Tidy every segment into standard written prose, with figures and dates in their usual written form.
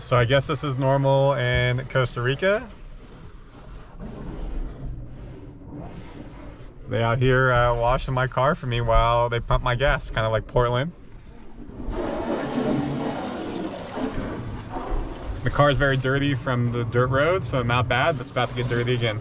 So I guess this is normal in Costa Rica. They out here washing my car for me while they pump my gas, kind of like Portland. The car is very dirty from the dirt road, so not bad, but it's about to get dirty again.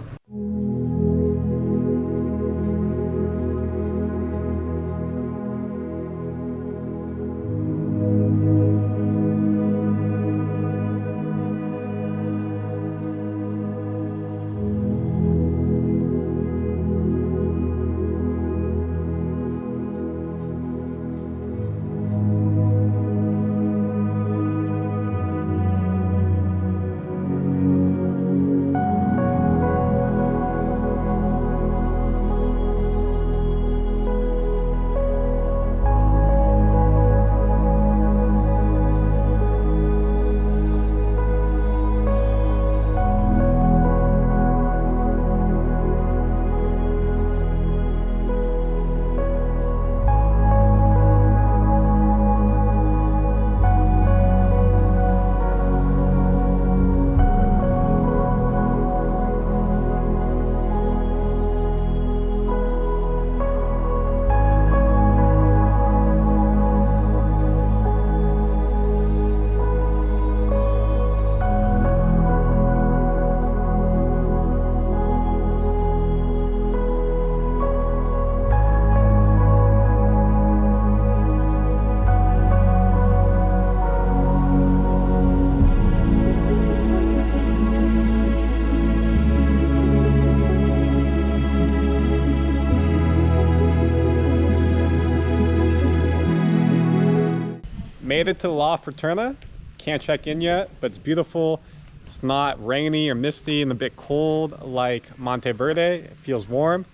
Made it to La Fortuna. Can't check in yet, but it's beautiful. It's not rainy or misty and a bit cold like Monteverde. It feels warm.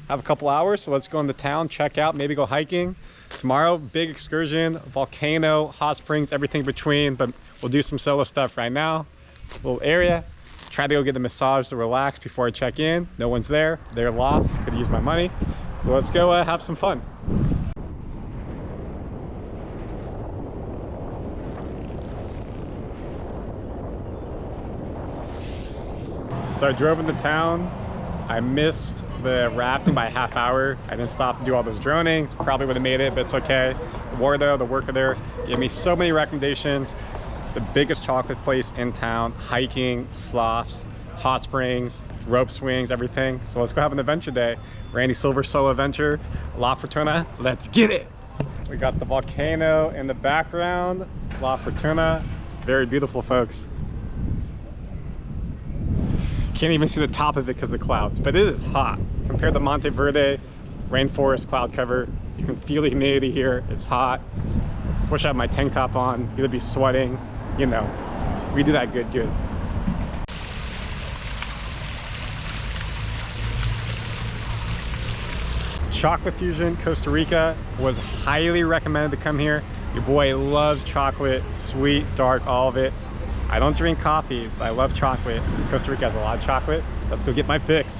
I have a couple hours, so let's go into town, check out, maybe go hiking. Tomorrow, big excursion, volcano, hot springs, everything between, but we'll do some solo stuff right now. Little area. Try to go get a massage to relax before I check in. No one's there. They're lost. Could use my money. So let's go have some fun. So I drove into town. I missed the rafting by a half hour. I didn't stop to do all those dronings. Probably would have made it, but it's okay. The worker there gave me so many recommendations. The biggest chocolate place in town, hiking, sloughs, hot springs, rope swings, everything. So let's go have an adventure day. Randy Silver solo adventure, La Fortuna. Let's get it. We got the volcano in the background, La Fortuna. Very beautiful, folks. Can't even see the top of it because of the clouds, but it is hot. Compared to Monteverde, rainforest cloud cover, you can feel the humidity here. It's hot. Wish I had my tank top on. You'd be sweating. You know, we do that good. Chocolate Fusion, Costa Rica, was highly recommended to come here. Your boy loves chocolate, sweet, dark, all of it. I don't drink coffee, but I love chocolate. Costa Rica has a lot of chocolate. Let's go get my fix.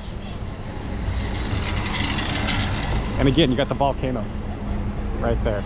And again, you got the volcano right there.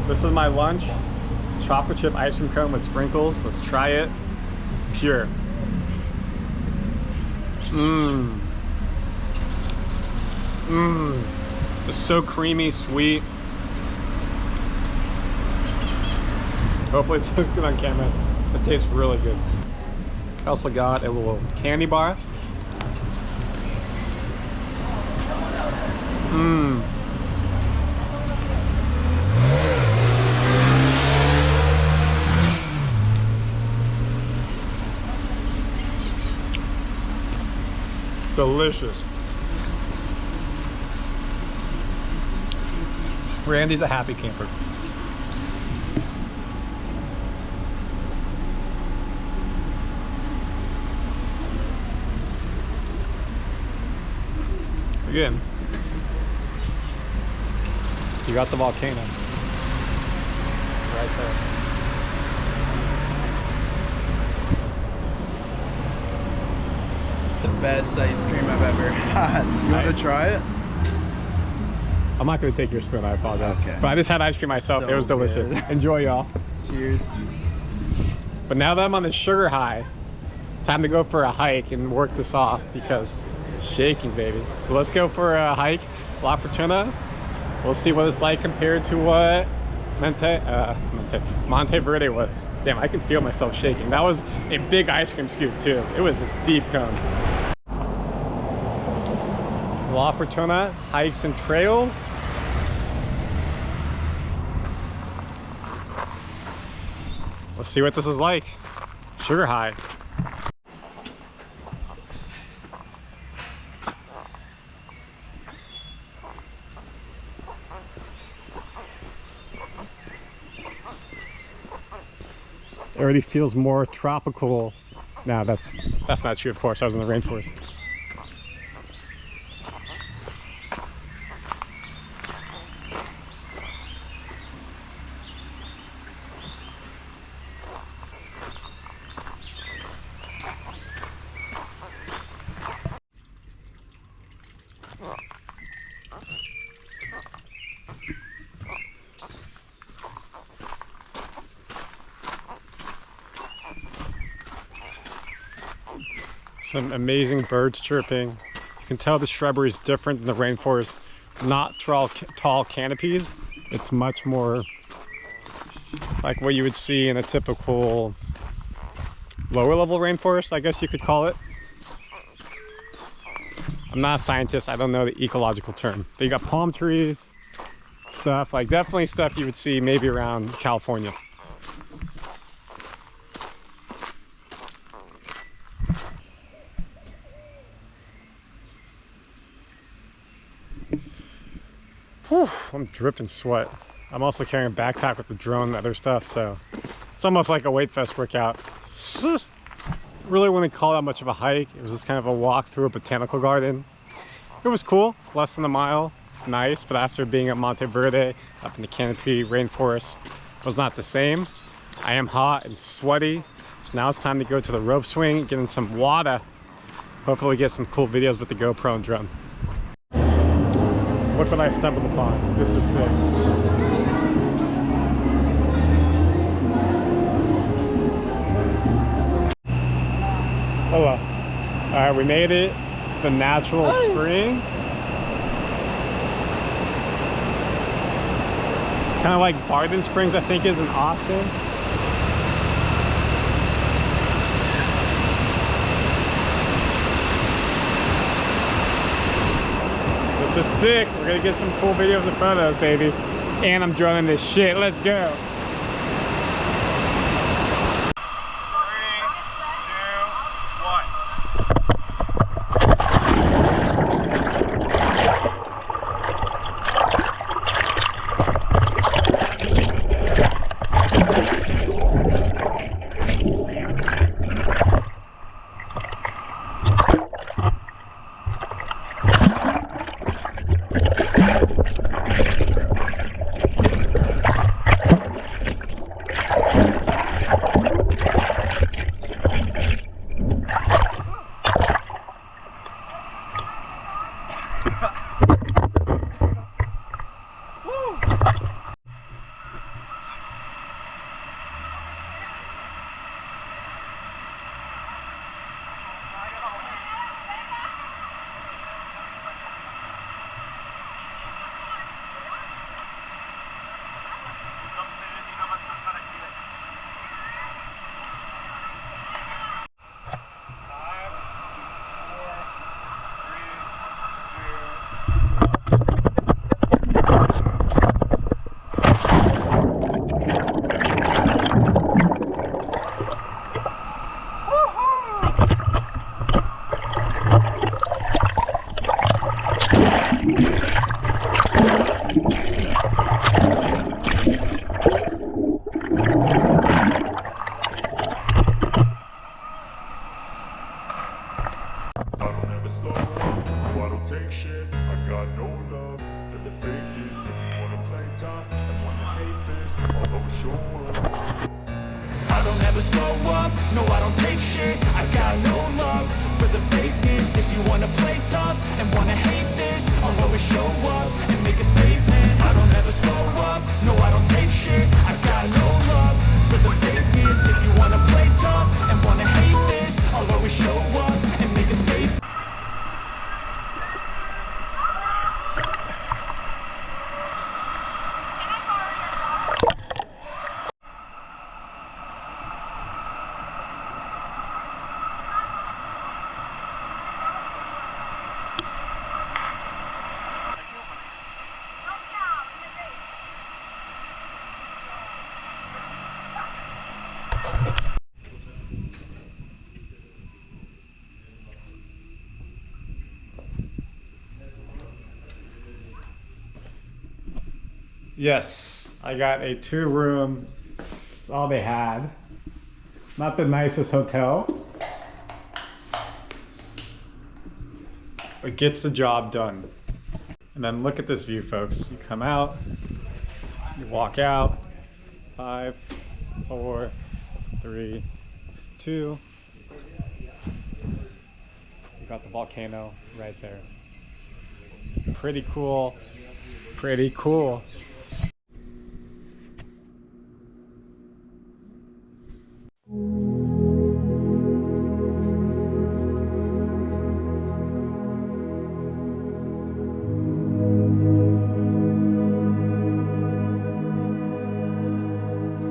This is my lunch, chocolate chip ice cream cone with sprinkles. Let's try it. Pure. It's so creamy, sweet. Hopefully it looks good on camera. It tastes really good. I also got a little candy bar. Delicious. Randy's a happy camper. Again, you got the volcano right there. The best ice cream I've ever had. You want to try it? I'm not going to take your spoon, I apologize. Okay. But I just had ice cream myself. So it was delicious. good. Enjoy, y'all. Cheers. But now that I'm on the sugar high, time to go for a hike and work this off because shaking, baby. So let's go for a hike, La Fortuna. We'll see what it's like compared to what Monteverde was. Damn, I can feel myself shaking. That was a big ice cream scoop too. It was a deep cone. La Fortuna hikes and trails. Let's see what this is like. Sugar high. It already feels more tropical. No, that's not true, of course. I was in the rainforest. Some amazing birds chirping. You can tell the shrubbery is different than the rainforest. Not tall canopies. It's much more like what you would see in a typical lower level rainforest, I guess you could call it. I'm not a scientist, I don't know the ecological term. But you got palm trees, stuff, like definitely stuff you would see maybe around California. Whew, I'm dripping sweat. I'm also carrying a backpack with the drone and other stuff, so it's almost like a weight vest workout. Really wouldn't call that much of a hike. It was just kind of a walk through a botanical garden. It was cool, less than a mile, nice, but after being at Monteverde, up in the canopy rainforest, was not the same. I am hot and sweaty, so now it's time to go to the rope swing, get in some water. Hopefully get some cool videos with the GoPro and drone. Look what I stumbled upon. This is sick. Hello. Alright, we made it. The natural spring. It's kind of like Barden Springs, I think, is in Austin. This is sick. We're gonna get some cool videos and photos, baby. And I'm droning this shit. Let's go. 3, 2, 1. slow up, no I don't take shit. I got no love for the fakeness. If you wanna play tough and wanna hate this, I'll always show up. I don't ever slow up, no I don't take shit. I got no love for the fakeness. If you wanna play tough and wanna hate this, I'll always show up and make a statement. I don't ever slow up, no I don't take shit. I got no love for the fakeness. If you wanna play tough and wanna hate this, I'll always show up and make a statement. Yes, I got a 2-room. It's all they had. Not the nicest hotel, but gets the job done. And then look at this view, folks. You come out, you walk out. 5, 4, 3, 2. You got the volcano right there. Pretty cool. Pretty cool.